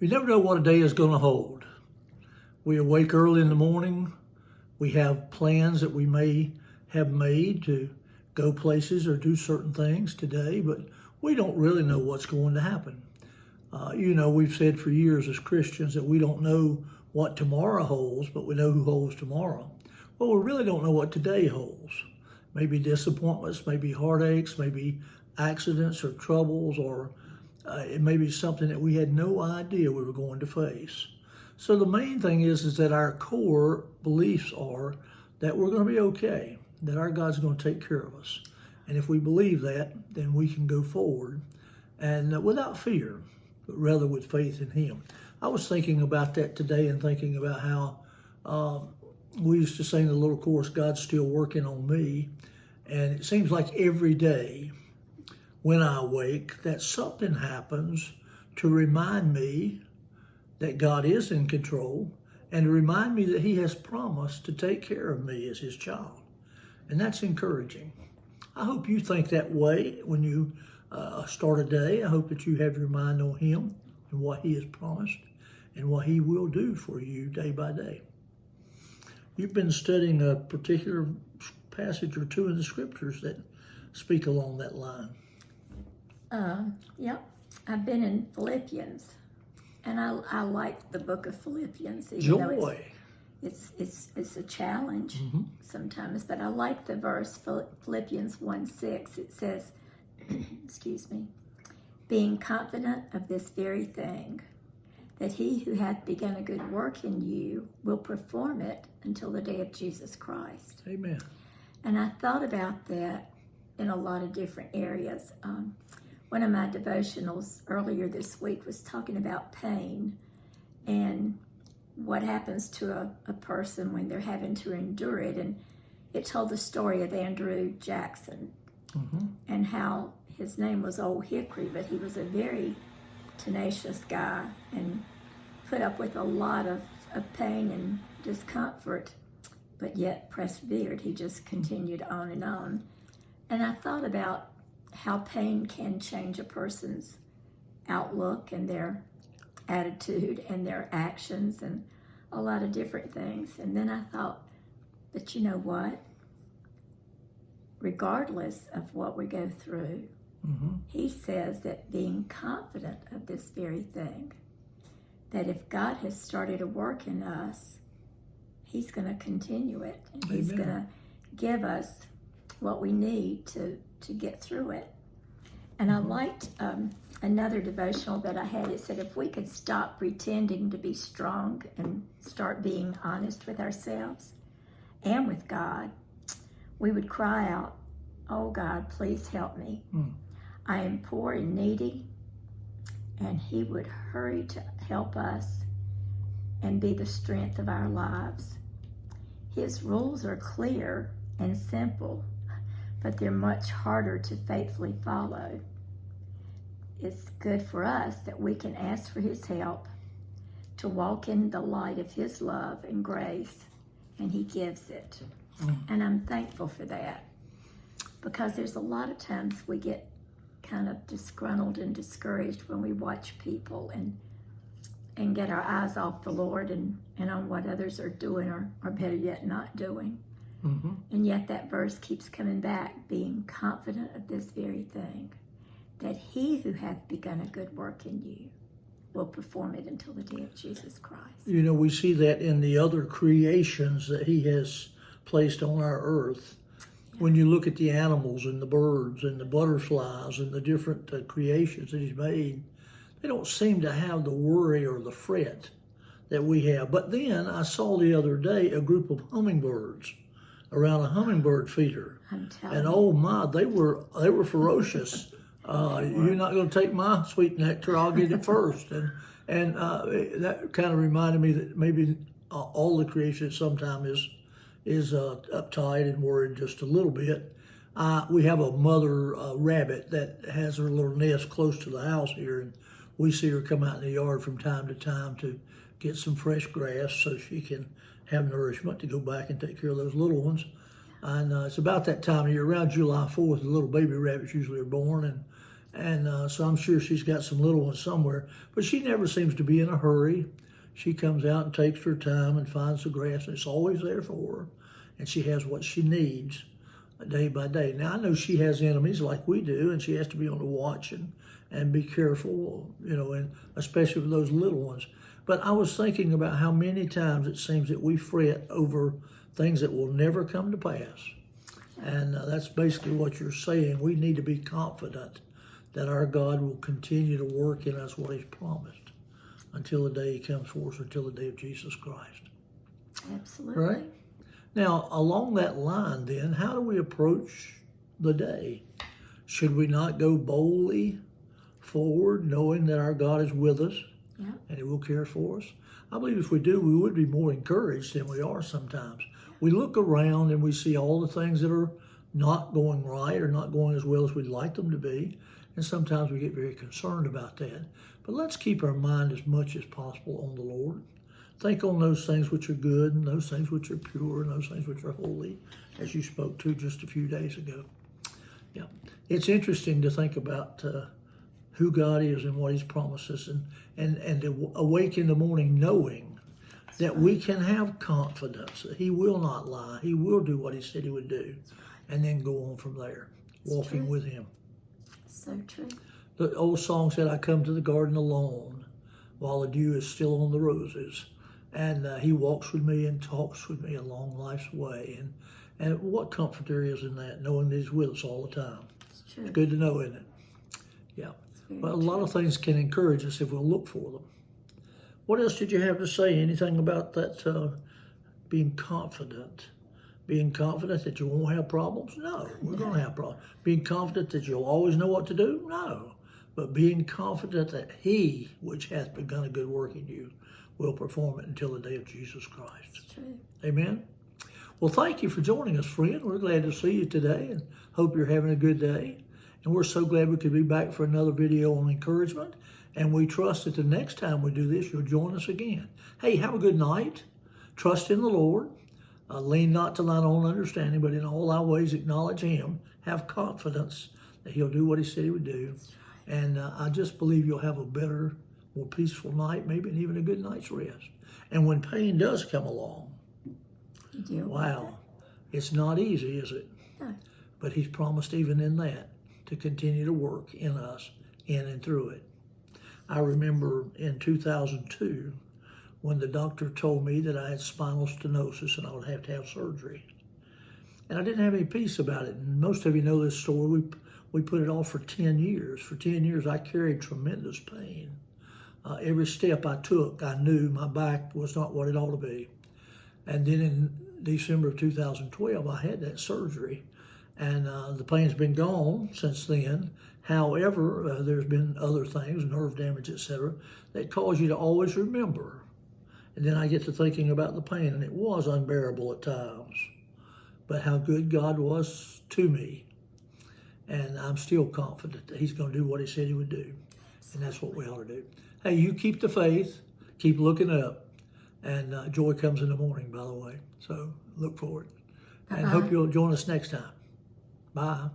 You never know what a day is going to hold. We awake early in the morning. We have plans that we may have made to go places or do certain things today, but we don't really know what's going to happen. We've said for years as Christians that we don't know what tomorrow holds, but we know who holds tomorrow. Well, we really don't know what today holds. Maybe disappointments, maybe heartaches, maybe accidents or troubles, or it may be something that we had no idea we were going to face. So the main thing is that our core beliefs are that we're going to be okay, that our God's going to take care of us. And if we believe that, then we can go forward, and without fear, but rather with faith in Him. I was thinking about that today and thinking about how we used to sing the little chorus, God's still working on me. And it seems like every day when I awake that something happens to remind me that God is in control and to remind me that He has promised to take care of me as His child. And that's encouraging. I hope you think that way when you start a day. I hope that you have your mind on Him and what He has promised and what He will do for you day by day. You've been studying a particular passage or two in the scriptures that speak along that line. Yep. I've been in Philippians, and I like the book of Philippians. Joy. It's a challenge sometimes, but I like the verse, Philippians 1:6. It says, excuse me, being confident of this very thing, that He who hath begun a good work in you will perform it until the day of Jesus Christ. Amen. And I thought about that in a lot of different areas. One of my devotionals earlier this week was talking about pain and what happens to a person when they're having to endure it. And it told the story of Andrew Jackson and how his name was Old Hickory, but he was a very tenacious guy and put up with a lot of pain and discomfort, but yet persevered. He just continued on and on. And I thought about how pain can change a person's outlook and their attitude and their actions and a lot of different things. And then I thought, but you know what? Regardless of what we go through, He says that being confident of this very thing, that if God has started a work in us, He's going to continue it. And He's going to give us what we need to get through it. And I liked another devotional that I had. It said, if we could stop pretending to be strong and start being honest with ourselves and with God, we would cry out, oh God, please help me. I am poor and needy, and He would hurry to help us and be the strength of our lives. His rules are clear and simple, but they're much harder to faithfully follow. It's good for us that we can ask for His help to walk in the light of His love and grace, and He gives it. And I'm thankful for that, because there's a lot of times we get kind of disgruntled and discouraged when we watch people and get our eyes off the Lord and on what others are doing or better yet not doing. And yet that verse keeps coming back, being confident of this very thing, that He who hath begun a good work in you will perform it until the day of Jesus Christ. You know, we see that in the other creations that He has placed on our earth. When you look at the animals and the birds and the butterflies and the different creations that He's made, they don't seem to have the worry or the fret that we have. But then I saw the other day a group of hummingbirds around a hummingbird feeder. And oh my, they were ferocious. You're not going to take my sweet nectar, I'll get it first. And that kind of reminded me that maybe all the creation sometimes is uptight and worried just a little bit. We have a mother rabbit that has her little nest close to the house here, and we see her come out in the yard from time to time to get some fresh grass so she can have nourishment to go back and take care of those little ones. And it's about that time of year, around July 4th, the little baby rabbits usually are born, And so I'm sure she's got some little ones somewhere, but she never seems to be in a hurry. She comes out and takes her time and finds the grass, and it's always there for her. And she has what she needs day by day. Now, I know she has enemies like we do, and she has to be on the watch and be careful, and especially with those little ones. But I was thinking about how many times it seems that we fret over things that will never come to pass. And that's basically what you're saying. We need to be confident that our God will continue to work in us what He's promised until the day He comes for us, until the day of Jesus Christ. Absolutely. Right? Now, along that line then, how do we approach the day? Should we not go boldly forward, knowing that our God is with us and He will care for us? I believe if we do, we would be more encouraged than we are sometimes. We look around and we see all the things that are not going right or not going as well as we'd like them to be, and sometimes we get very concerned about that. But let's keep our mind as much as possible on the Lord. Think on those things which are good and those things which are pure and those things which are holy, as you spoke to just a few days ago. Yeah, it's interesting to think about who God is and what He's promised us, and to awake in the morning knowing that we can have confidence that He will not lie. He will do what He said He would do, and then go on from there, walking with Him. So true. The old song said, I come to the garden alone while the dew is still on the roses. And He walks with me and talks with me along life's way. And what comfort there is in that, knowing that He's with us all the time. It's true. It's good to know, isn't it? Yeah. But a lot of things can encourage us if we'll look for them. What else did you have to say? Anything about that being confident? Being confident that you won't have problems? No, we're going to have problems. Being confident that you'll always know what to do? No. But being confident that He, which hath begun a good work in you, will perform it until the day of Jesus Christ. It's true. Amen? Well, thank you for joining us, friend. We're glad to see you today and hope you're having a good day. And we're so glad we could be back for another video on encouragement. And we trust that the next time we do this, you'll join us again. Hey, have a good night. Trust in the Lord. Lean not to thine own understanding, but in all thy ways acknowledge Him. Have confidence that He'll do what He said He would do. And I just believe you'll have a better, more peaceful night, maybe, and even a good night's rest. And when pain does come along, wow, it's not easy, is it? No. But He's promised even in that to continue to work in us, in and through it. I remember in 2002 when the doctor told me that I had spinal stenosis and I would have to have surgery. And I didn't have any peace about it. And most of you know this story. We put it off for 10 years. For 10 years, I carried tremendous pain. Every step I took, I knew my back was not what it ought to be. And then in December of 2012, I had that surgery. And the pain's been gone since then. However, there's been other things, nerve damage, etc., that cause you to always remember. And then I get to thinking about the pain, and it was unbearable at times. But how good God was to me. And I'm still confident that He's going to do what He said He would do. And that's what we ought to do. Hey, you keep the faith, keep looking up, and joy comes in the morning, by the way. So look forward. And hope you'll join us next time. Bye.